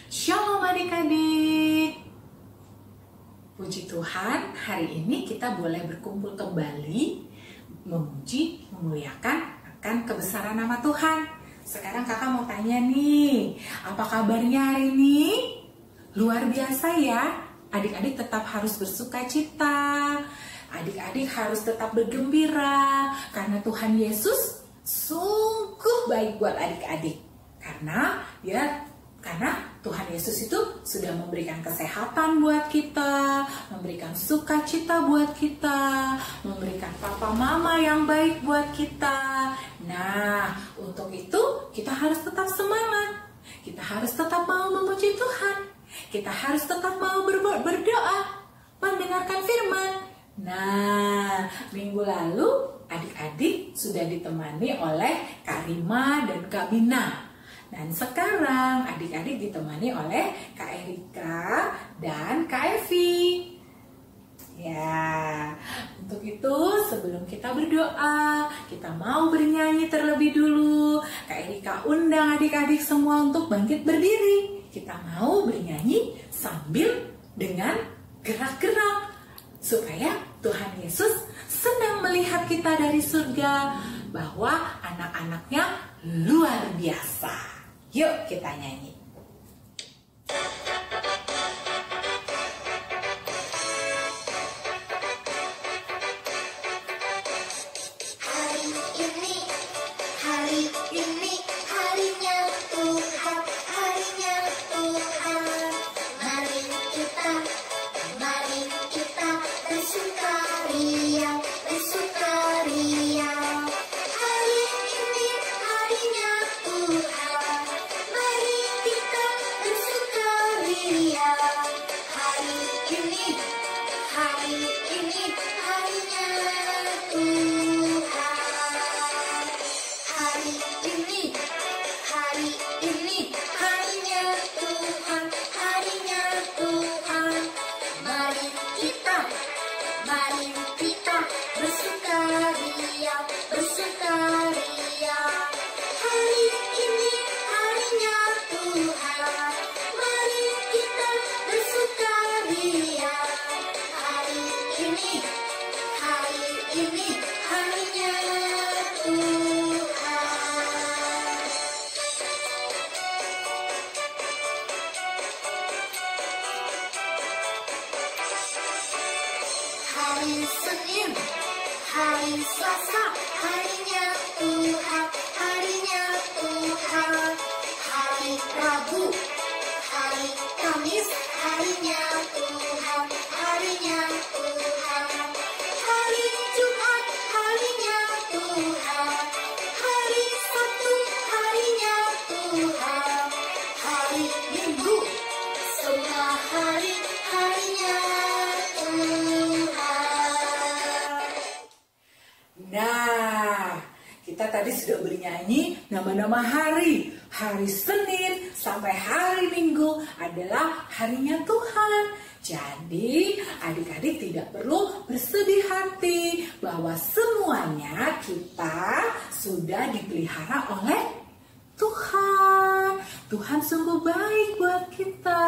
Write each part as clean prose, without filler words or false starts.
Shalom adik-adik. Puji Tuhan, hari ini kita boleh berkumpul kembali memuji, memuliakan akan kebesaran nama Tuhan. Sekarang kakak mau tanya nih, apa kabarnya hari ini? Luar biasa ya. Adik-adik tetap harus bersuka cita. Adik-adik harus tetap bergembira karena Tuhan Yesus sungguh baik buat adik-adik. Karena Tuhan Yesus itu sudah memberikan kesehatan buat kita, memberikan sukacita buat kita, memberikan papa mama yang baik buat kita. Nah, untuk itu kita harus tetap semangat. Kita harus tetap mau memuji Tuhan. Kita harus tetap mau berdoa, mendengarkan firman. Nah, minggu lalu adik-adik sudah ditemani oleh Kak Rima dan Kak Bina. Dan sekarang adik-adik ditemani oleh Kak Erika dan Kak Evi. Ya, untuk itu sebelum kita berdoa, kita mau bernyanyi terlebih dulu. Kak Erika undang adik-adik semua untuk bangkit berdiri. Kita mau bernyanyi sambil dengan gerak-gerak supaya Tuhan Yesus senang melihat kita dari surga, bahwa anak-anaknya luar biasa. Yuk kita nyanyi. Hari Senin, hari Selasa, harinya Tuhan, harinya Tuhan. Hari Rabu, hari Kamis, harinya Tuhan, harinya Tuhan. Hari Jumat, harinya Tuhan. Hari Sabtu, harinya Tuhan. Hari Minggu, semua hari, harinya Tuhan. Nah, kita tadi sudah bernyanyi nama-nama hari. Hari Senin sampai hari Minggu adalah harinya Tuhan. Jadi, adik-adik tidak perlu bersedih hati bahwa semuanya kita sudah dipelihara oleh Tuhan. Tuhan sungguh baik buat kita.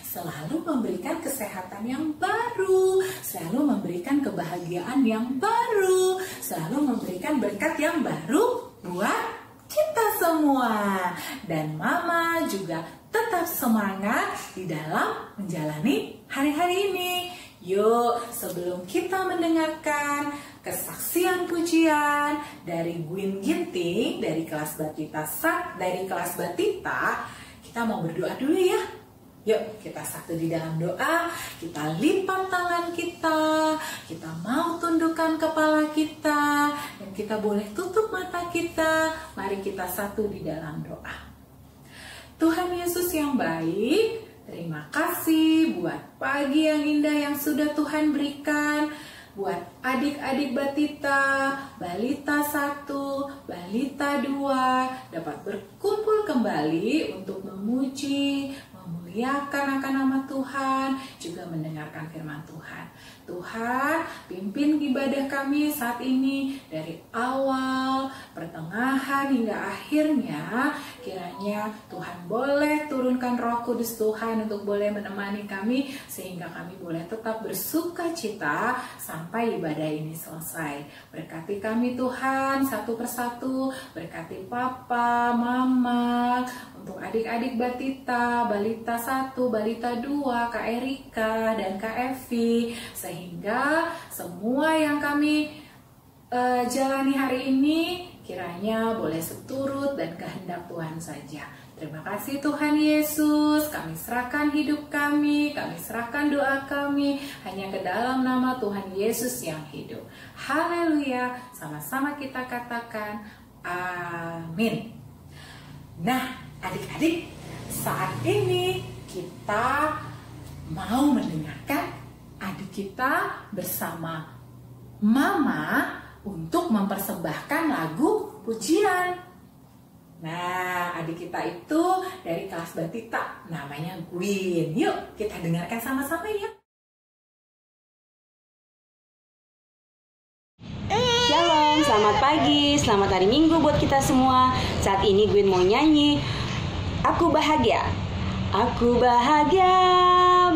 Selalu memberikan kesehatan yang baru, selalu memberikan kebahagiaan yang baru, selalu memberikan berkat yang baru buat kita semua. Dan Mama juga tetap semangat di dalam menjalani hari-hari ini. Yuk, sebelum kita mendengarkan kesaksian pujian dari Gwyn Ginting dari kelas Batita kita mau berdoa dulu ya. Yuk kita satu di dalam doa, kita lipat tangan kita mau tundukkan kepala kita, dan kita boleh tutup mata kita. Mari kita satu di dalam doa. Tuhan Yesus yang baik, terima kasih buat pagi yang indah yang sudah Tuhan berikan. Buat adik-adik Batita, Balita 1, Balita 2 dapat berkumpul kembali untuk memuji, memuliakan akan nama Tuhan, juga mendengarkan firman Tuhan. Tuhan, pimpin ibadah kami saat ini dari awal, pertengahan, pertengahan hingga akhirnya, kiranya Tuhan boleh turunkan Roh Kudus Tuhan untuk boleh menemani kami sehingga kami boleh tetap bersuka cita sampai ibadah ini selesai. Berkati kami Tuhan satu persatu, berkati Papa, Mama, untuk adik-adik Batita, Balita 1, Balita 2, Kak Erika, dan Kak Evi, sehingga semua yang kami jalani hari ini kiranya boleh seturut dan kehendak Tuhan saja. Terima kasih Tuhan Yesus, kami serahkan hidup kami serahkan doa kami hanya ke dalam nama Tuhan Yesus yang hidup. Haleluya, sama-sama kita katakan amin. Nah, adik-adik, saat ini kita mau mendengarkan adik kita bersama Mama untuk mempersembahkan lagu pujian. Nah, adik kita itu dari kelas Batita, namanya Gwyn. Yuk, kita dengarkan sama-sama ya. Shalom, selamat pagi, selamat hari Minggu buat kita semua. Saat ini Gwyn mau nyanyi Aku Bahagia. Aku bahagia,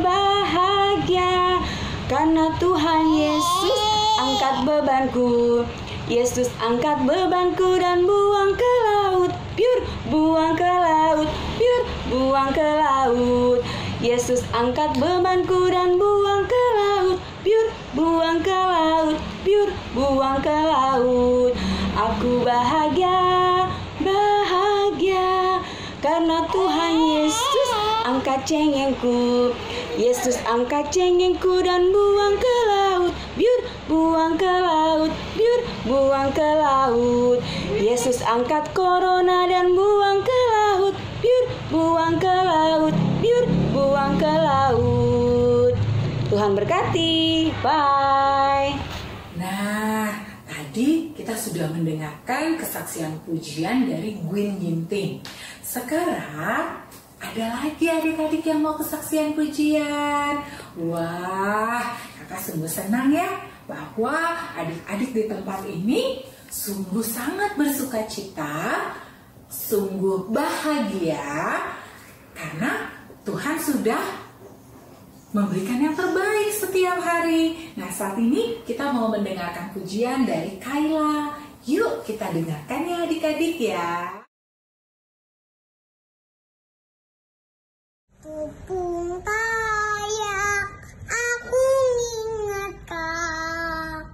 bahagia, karena Tuhan Yesus angkat bebanku. Yesus angkat bebanku dan buang ke laut, biur, buang ke laut, biur, buang ke laut. Yesus angkat bebanku dan buang ke laut, biur, buang ke laut, biur, buang ke laut. Aku bahagia, bahagia, karena Tuhan Yesus angkat cengengku. Yesus angkat cengengku dan buang ke laut, biur, buang ke laut, biur, buang ke laut. Yesus angkat corona dan buang ke laut, biur, buang ke laut, biur, buang ke laut. Tuhan berkati. Bye. Nah, tadi kita sudah mendengarkan kesaksian pujian dari Gwyn Ginting. Sekarang ada lagi adik-adik yang mau kesaksian pujian. Wah, kakak sungguh senang ya bahwa adik-adik di tempat ini sungguh sangat bersuka cita, sungguh bahagia karena Tuhan sudah memberikan yang terbaik setiap hari. Nah, saat ini kita mau mendengarkan pujian dari Kayla. Yuk kita dengarkan ya adik-adik ya. Tupung tayak aku ingatkan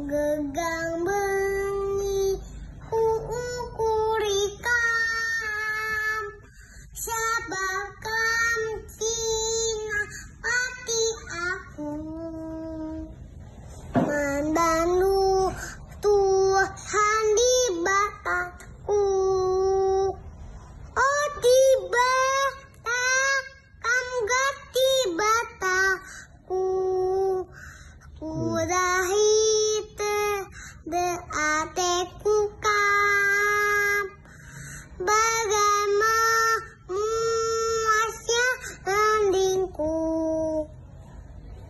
gegang bengi kurikam sabakam tina pati aku mendandu Tuhan di bataku. Oh tiba Kurahite de ateku kam bagaimana muasya landingku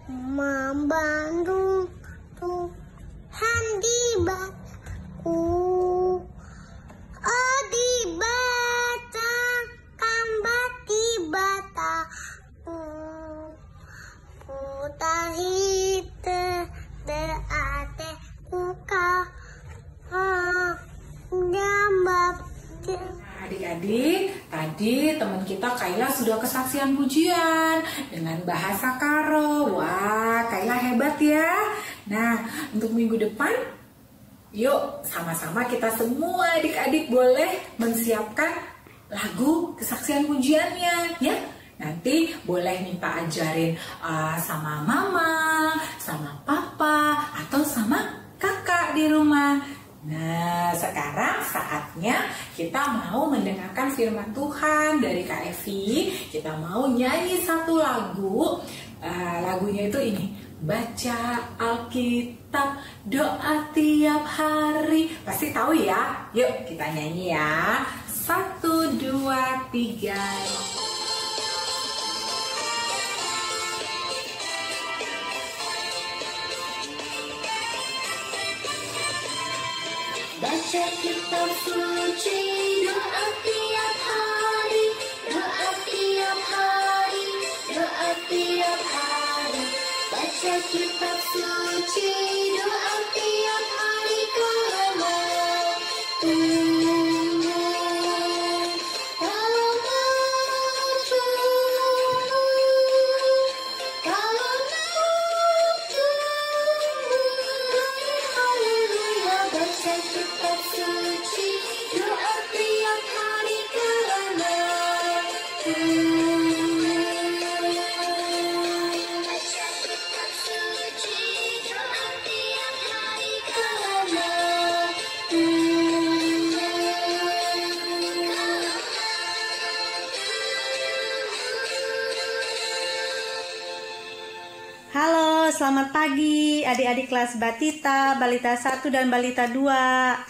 membantu Tuhan di bataku. Oh di bata kambat di bataku putahite de ate kuka gambar. Adik-adik, tadi teman kita Kayla sudah kesaksian pujian dengan bahasa Karo. Wah, Kayla hebat ya. Nah, untuk minggu depan, yuk sama-sama kita semua adik-adik boleh mensiapkan lagu kesaksian pujiannya ya. Nanti boleh minta ajarin sama mama, sama papa, atau sama kakak di rumah. Nah, sekarang saatnya kita mau mendengarkan firman Tuhan dari Kak Evi. Kita mau nyanyi satu lagu. Lagunya itu ini, baca Alkitab, doa tiap hari. Pasti tahu ya? Yuk kita nyanyi ya. 1, 2, 3. baca kitab suci, doa tiap hari, doa tiap hari, doa tiap hari. Baca kitab suci, doa tiap hari karena Halo, selamat pagi adik-adik kelas Batita, Balita 1 dan Balita 2.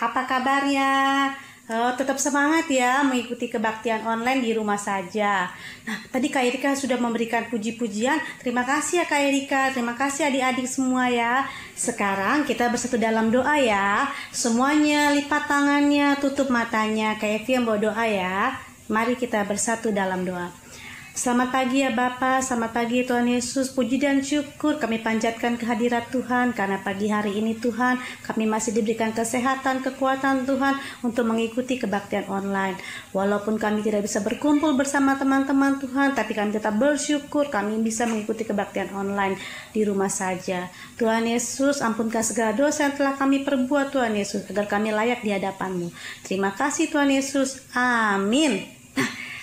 Apa kabarnya? Tetap semangat ya mengikuti kebaktian online di rumah saja. Nah, tadi Kak Erika sudah memberikan puji-pujian. Terima kasih ya Kak Erika, terima kasih adik-adik semua ya. Sekarang kita bersatu dalam doa ya. Semuanya lipat tangannya, tutup matanya. Kak Evi yang bawa doa ya. Mari kita bersatu dalam doa. Selamat pagi ya Bapa, selamat pagi Tuhan Yesus. Puji dan syukur kami panjatkan kehadirat Tuhan, karena pagi hari ini Tuhan kami masih diberikan kesehatan, kekuatan Tuhan untuk mengikuti kebaktian online. Walaupun kami tidak bisa berkumpul bersama teman-teman Tuhan, tapi kami tetap bersyukur kami bisa mengikuti kebaktian online di rumah saja. Tuhan Yesus, ampunkan segala dosa yang telah kami perbuat Tuhan Yesus, agar kami layak di hadapan-Mu. Terima kasih Tuhan Yesus, amin.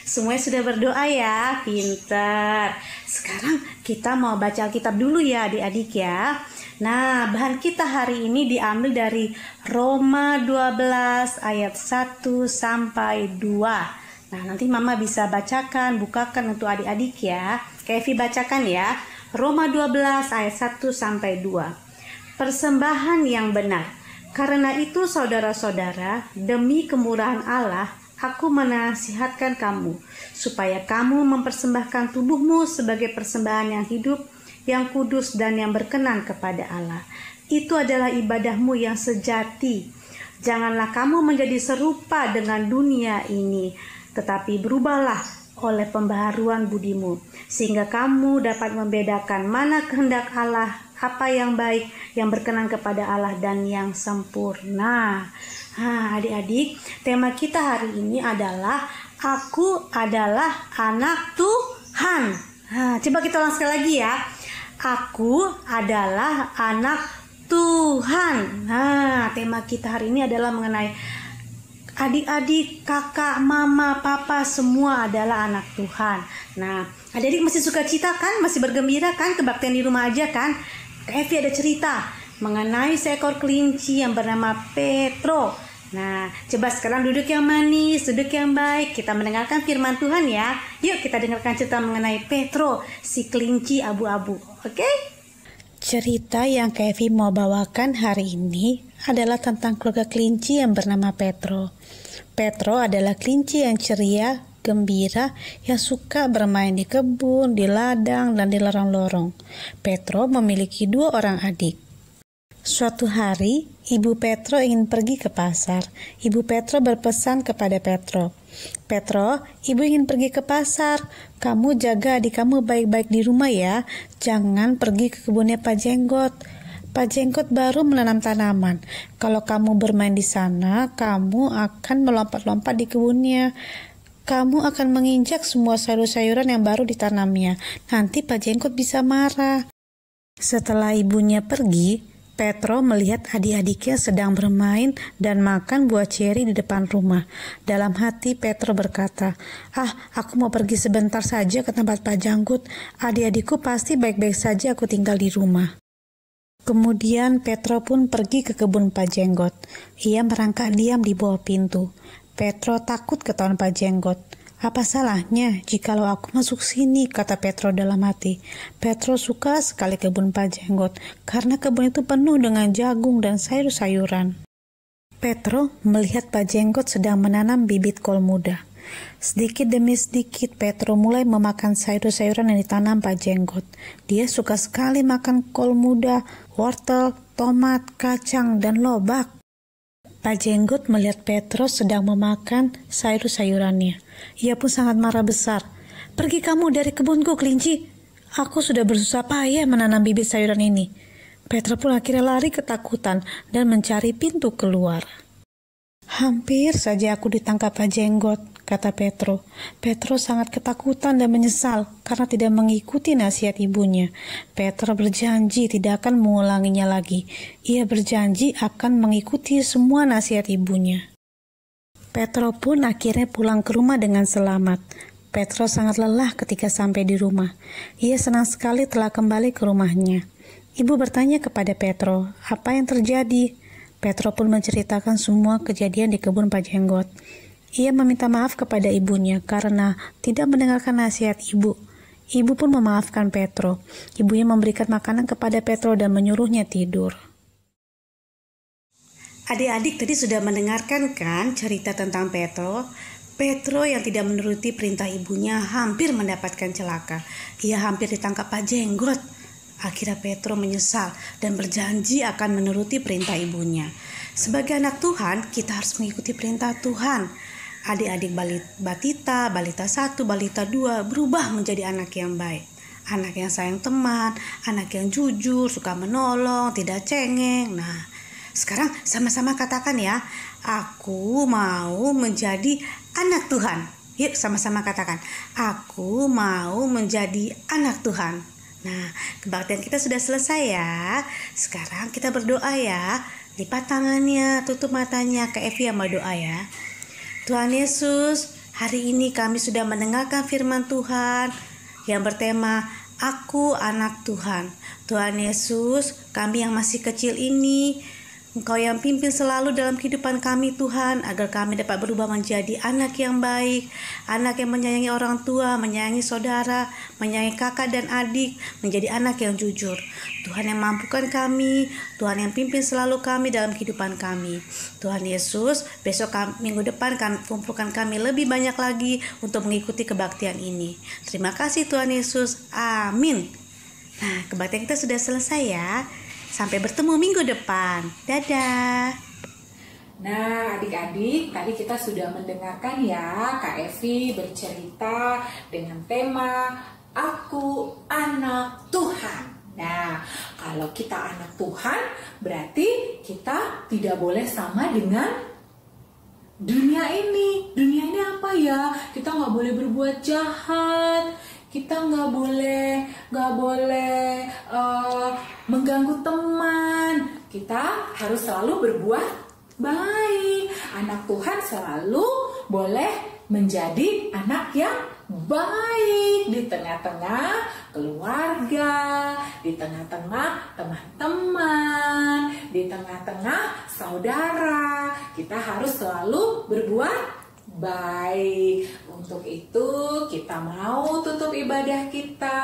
Semuanya sudah berdoa ya, pintar. Sekarang kita mau baca Alkitab dulu ya adik-adik ya. Nah, bahan kita hari ini diambil dari Roma 12 ayat 1 sampai 2. Nah, nanti Mama bisa bacakan, bukakan untuk adik-adik ya. Kevi bacakan ya. Roma 12 ayat 1 sampai 2. Persembahan yang benar. Karena itu saudara-saudara, demi kemurahan Allah, aku menasihatkan kamu, supaya kamu mempersembahkan tubuhmu sebagai persembahan yang hidup, yang kudus dan yang berkenan kepada Allah. Itu adalah ibadahmu yang sejati. Janganlah kamu menjadi serupa dengan dunia ini, tetapi berubahlah oleh pembaharuan budimu, sehingga kamu dapat membedakan mana kehendak Allah, apa yang baik, yang berkenan kepada Allah dan yang sempurna. Adik-adik, tema kita hari ini adalah aku adalah anak Tuhan. Coba kita ulang sekali lagi ya. Aku adalah anak Tuhan. Tema kita hari ini adalah mengenai adik-adik, kakak, mama, papa, semua adalah anak Tuhan. Nah, adik-adik masih suka cita kan? Masih bergembira kan? Kebaktian di rumah aja kan? Evi ada cerita mengenai seekor kelinci yang bernama Petro. Nah, coba sekarang duduk yang manis, duduk yang baik. Kita mendengarkan firman Tuhan ya. Yuk kita dengarkan cerita mengenai Petro, si kelinci abu-abu. Oke? Cerita yang Kevi mau bawakan hari ini adalah tentang keluarga kelinci yang bernama Petro. Petro adalah kelinci yang ceria, gembira, yang suka bermain di kebun, di ladang, dan di lorong-lorong. Petro memiliki 2 orang adik. Suatu hari, Ibu Petro ingin pergi ke pasar. Ibu Petro berpesan kepada Petro, "Petro, Ibu ingin pergi ke pasar. Kamu jaga adik kamu baik-baik di rumah ya. Jangan pergi ke kebunnya Pak Jenggot. Pak Jenggot baru menanam tanaman. Kalau kamu bermain di sana, kamu akan melompat-lompat di kebunnya. Kamu akan menginjak semua sayur-sayuran yang baru ditanamnya. Nanti Pak Jenggot bisa marah." Setelah ibunya pergi, Petro melihat adik-adiknya sedang bermain dan makan buah ceri di depan rumah. Dalam hati Petro berkata, aku mau pergi sebentar saja ke tempat Pak Janggut. Adik-adikku pasti baik-baik saja aku tinggal di rumah. Kemudian Petro pun pergi ke kebun Pak Jenggot. Ia merangkak diam di bawah pintu. Petro takut ketahuan Pak Jenggot. "Apa salahnya jikalau aku masuk sini?" kata Petro dalam hati. Petro suka sekali kebun Pak Jenggot, karena kebun itu penuh dengan jagung dan sayur-sayuran. Petro melihat Pak Jenggot sedang menanam bibit kol muda. Sedikit demi sedikit Petro mulai memakan sayur-sayuran yang ditanam Pak Jenggot. Dia suka sekali makan kol muda, wortel, tomat, kacang, dan lobak. Pak Jenggot melihat Petrus sedang memakan sayur-sayurannya. Ia pun sangat marah besar. "Pergi kamu dari kebunku, kelinci. Aku sudah bersusah payah menanam bibit sayuran ini." Petrus pun akhirnya lari ketakutan dan mencari pintu keluar. "Hampir saja aku ditangkap Pak Jenggot," kata Petrus. Petrus sangat ketakutan dan menyesal karena tidak mengikuti nasihat ibunya. Petrus berjanji tidak akan mengulanginya lagi. Ia berjanji akan mengikuti semua nasihat ibunya. Petrus pun akhirnya pulang ke rumah dengan selamat. Petrus sangat lelah ketika sampai di rumah. Ia senang sekali telah kembali ke rumahnya. Ibu bertanya kepada Petrus, apa yang terjadi? Petrus pun menceritakan semua kejadian di kebun Pak Jenggot. Ia meminta maaf kepada ibunya karena tidak mendengarkan nasihat ibu. Ibu pun memaafkan Petrus. Ibunya memberikan makanan kepada Petrus dan menyuruhnya tidur. Adik-adik tadi sudah mendengarkan kan cerita tentang Petrus? Petrus yang tidak menuruti perintah ibunya hampir mendapatkan celaka. Ia hampir ditangkap Pak Jenggot. Akhirnya Petrus menyesal dan berjanji akan menuruti perintah ibunya. Sebagai anak Tuhan, kita harus mengikuti perintah Tuhan. Adik-adik Batita, Balita 1, Balita 2 berubah menjadi anak yang baik. Anak yang sayang teman, anak yang jujur, suka menolong, tidak cengeng. Nah, sekarang sama-sama katakan ya, aku mau menjadi anak Tuhan. Yuk sama-sama katakan, aku mau menjadi anak Tuhan. Nah, kebaktian kita sudah selesai ya. Sekarang kita berdoa ya. Lipat tangannya, tutup matanya. Kak Evi yang berdoa ya. Tuhan Yesus, hari ini kami sudah mendengarkan firman Tuhan yang bertema Aku Anak Tuhan. Tuhan Yesus, kami yang masih kecil ini, Engkau yang pimpin selalu dalam kehidupan kami Tuhan, agar kami dapat berubah menjadi anak yang baik, anak yang menyayangi orang tua, menyayangi saudara, menyayangi kakak dan adik, menjadi anak yang jujur. Tuhan yang mampukan kami, Tuhan yang pimpin selalu kami dalam kehidupan kami. Tuhan Yesus, besok minggu depan kumpulkan kami lebih banyak lagi untuk mengikuti kebaktian ini. Terima kasih Tuhan Yesus, amin. Nah, kebaktian kita sudah selesai ya. Sampai bertemu minggu depan. Dadah. Nah, adik-adik, tadi kita sudah mendengarkan ya Kak Evi bercerita dengan tema Aku Anak Tuhan. Nah, kalau kita anak Tuhan, berarti kita tidak boleh sama dengan dunia ini. Dunia ini apa ya? Kita nggak boleh berbuat jahat. Kita nggak boleh mengganggu teman. Kita harus selalu berbuat baik. Anak Tuhan selalu boleh menjadi anak yang baik di tengah-tengah keluarga, di tengah-tengah teman-teman, di tengah-tengah saudara. Kita harus selalu berbuat baik. Untuk itu kita mau tutup ibadah kita.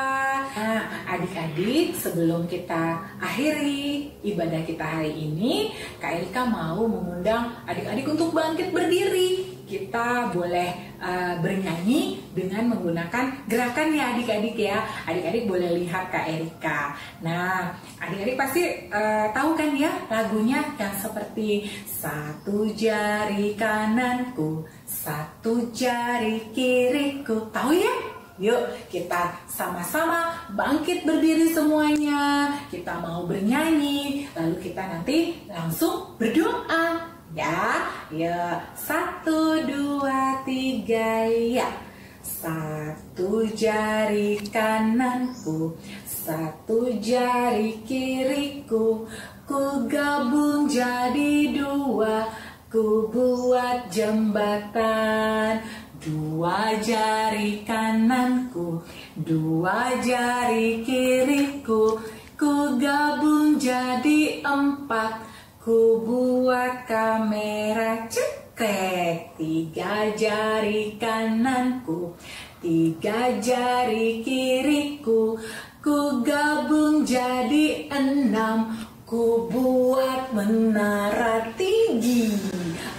Nah, adik-adik, sebelum kita akhiri ibadah kita hari ini, Kak Erika mau mengundang adik-adik untuk bangkit berdiri. Kita boleh bernyanyi dengan menggunakan gerakan ya adik-adik ya. Adik-adik boleh lihat Kak Erika. Nah, adik-adik pasti tahu kan ya lagunya yang seperti satu jari kananku, satu jari kiriku. Tahu ya? Yuk kita sama-sama bangkit berdiri semuanya. Kita mau bernyanyi, lalu kita nanti langsung berdoa. Ya, ya, 1, 2, 3, ya. Satu jari kananku, satu jari kiriku, ku gabung jadi 2, ku buat jembatan. 2 jari kananku, 2 jari kiriku, ku gabung jadi 4, ku buat kamera cekrek. 3 jari kananku, 3 jari kiriku, ku gabung jadi 6, ku buat menara tinggi.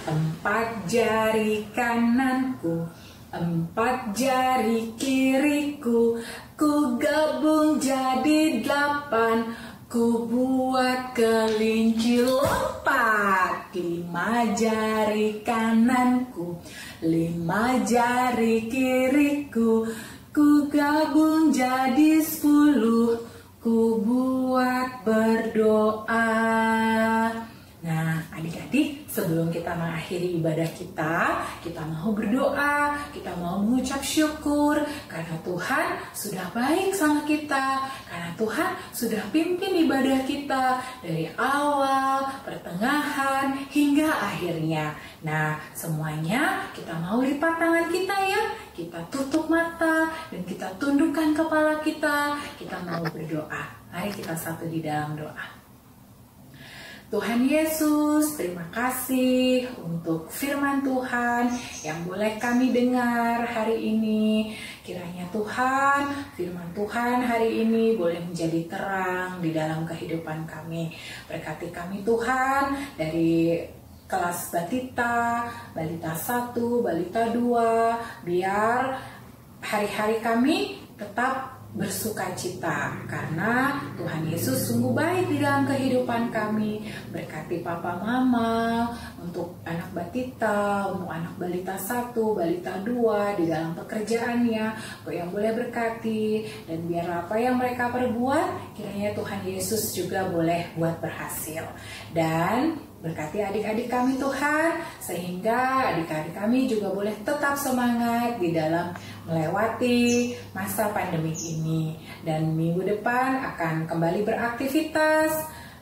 4 jari kananku, 4 jari kiriku, ku gabung jadi 8, Ku buat kelinci lompat, 5 jari kananku, 5 jari kiriku, ku gabung jadi 10, ku buat berdoa. Nah, adik-adik, sebelum kita mengakhiri ibadah kita mau berdoa, kita mau mengucap syukur karena Tuhan sudah baik sama kita, karena Tuhan sudah pimpin ibadah kita dari awal, pertengahan, hingga akhirnya. Nah, semuanya kita mau lipat tangan kita ya, kita tutup mata dan kita tundukkan kepala kita mau berdoa. Mari kita satu di dalam doa. Tuhan Yesus, terima kasih untuk firman Tuhan yang boleh kami dengar hari ini. Kiranya Tuhan, firman Tuhan hari ini boleh menjadi terang di dalam kehidupan kami. Berkati kami Tuhan dari kelas Batita, Balita 1, Balita 2, biar hari-hari kami tetap bersukacita karena Tuhan Yesus sungguh baik di dalam kehidupan kami. Berkati Papa Mama untuk anak Batita, untuk anak Balita 1, Balita 2 di dalam pekerjaannya, Kau yang boleh berkati, dan biar apa yang mereka perbuat kiranya Tuhan Yesus juga boleh buat berhasil. Dan berkati adik-adik kami Tuhan, sehingga adik-adik kami juga boleh tetap semangat di dalam melewati masa pandemi ini. Dan minggu depan akan kembali beraktivitas,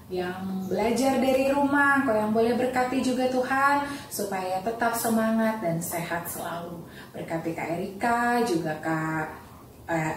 yang belajar dari rumah. Kau yang boleh berkati juga Tuhan, supaya tetap semangat dan sehat selalu. Berkati Kak Erika, juga Kak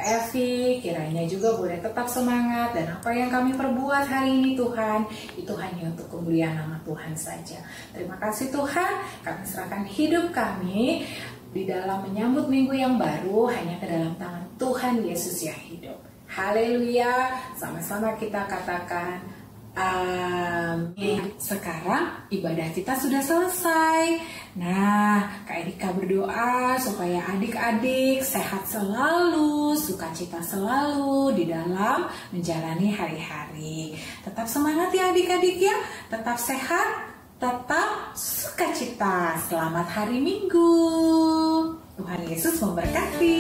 Evi, kiranya juga boleh tetap semangat, dan apa yang kami perbuat hari ini Tuhan, itu hanya untuk kemuliaan nama Tuhan saja. Terima kasih Tuhan, kami serahkan hidup kami di dalam menyambut minggu yang baru hanya ke dalam tangan Tuhan Yesus yang hidup. Haleluya, sama-sama kita katakan amin. Sekarang ibadah kita sudah selesai. Nah, Kak Erika berdoa supaya adik-adik sehat selalu, sukacita selalu di dalam menjalani hari-hari. Tetap semangat ya adik-adik ya, tetap sehat, tetap sukacita. Selamat hari Minggu. Tuhan Yesus memberkati.